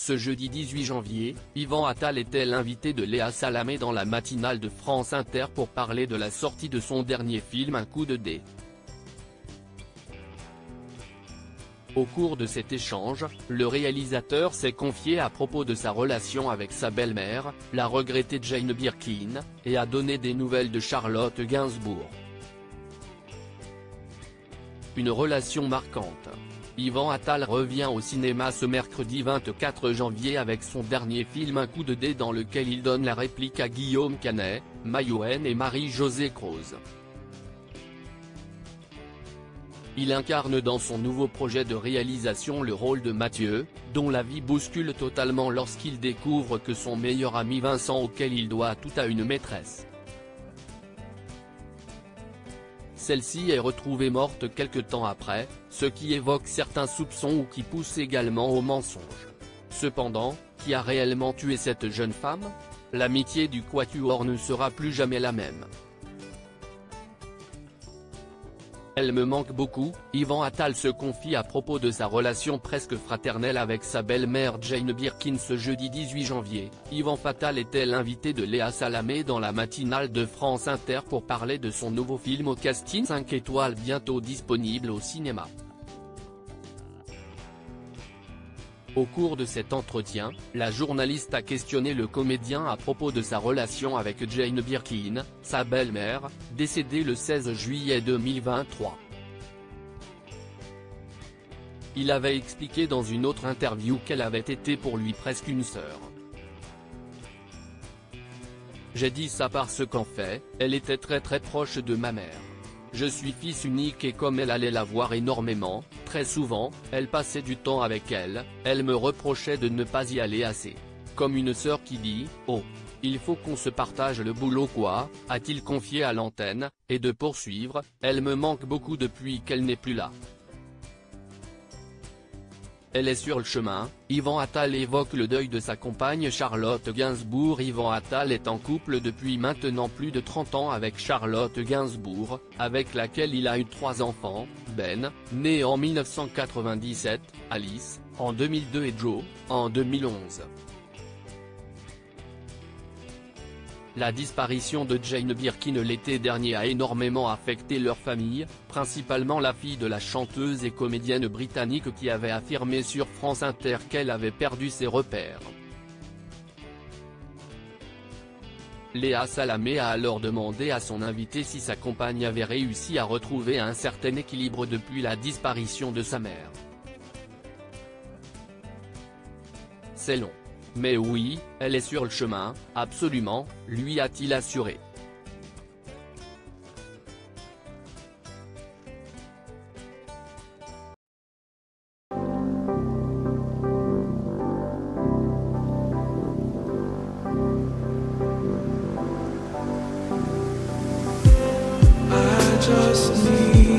Ce jeudi 18 janvier, Yvan Attal était l'invité de Léa Salamé dans la matinale de France Inter pour parler de la sortie de son dernier film Un coup de dé. Au cours de cet échange, le réalisateur s'est confié à propos de sa relation avec sa belle-mère, la regrettée Jane Birkin, et a donné des nouvelles de Charlotte Gainsbourg. Une relation marquante. Yvan Attal revient au cinéma ce mercredi 24 janvier avec son dernier film Un coup de dé dans lequel il donne la réplique à Guillaume Canet, Maïwenn et Marie-Josée Croze. Il incarne dans son nouveau projet de réalisation le rôle de Mathieu, dont la vie bouscule totalement lorsqu'il découvre que son meilleur ami Vincent auquel il doit tout a une maîtresse. Celle-ci est retrouvée morte quelque temps après, ce qui évoque certains soupçons ou qui pousse également au mensonge. Cependant, qui a réellement tué cette jeune femme? L'amitié du quatuor ne sera plus jamais la même. Elle me manque beaucoup, Yvan Attal se confie à propos de sa relation presque fraternelle avec sa belle-mère Jane Birkin ce jeudi 18 janvier. Yvan Attal était l'invité de Léa Salamé dans la matinale de France Inter pour parler de son nouveau film au casting 5 étoiles bientôt disponible au cinéma. Au cours de cet entretien, la journaliste a questionné le comédien à propos de sa relation avec Jane Birkin, sa belle-mère, décédée le 16 juillet 2023. Il avait expliqué dans une autre interview qu'elle avait été pour lui presque une sœur. J'ai dit ça parce qu'en fait, elle était très proche de ma mère. Je suis fils unique et comme elle allait la voir énormément, très souvent, elle passait du temps avec elle, elle me reprochait de ne pas y aller assez. Comme une sœur qui dit « Oh, il faut qu'on se partage le boulot quoi », a-t-il confié à l'antenne, et de poursuivre « Elle me manque beaucoup depuis qu'elle n'est plus là. Elle est sur le chemin ». Yvan Attal évoque le deuil de sa compagne Charlotte Gainsbourg. Yvan Attal est en couple depuis maintenant plus de 30 ans avec Charlotte Gainsbourg, avec laquelle il a eu 3 enfants, Ben, né en 1997, Alice, en 2002 et Joe, en 2011. La disparition de Jane Birkin l'été dernier a énormément affecté leur famille, principalement la fille de la chanteuse et comédienne britannique qui avait affirmé sur France Inter qu'elle avait perdu ses repères. Léa Salamé a alors demandé à son invité si sa compagne avait réussi à retrouver un certain équilibre depuis la disparition de sa mère. C'est long. Mais oui, elle est sur le chemin, absolument, lui a-t-il assuré. I just need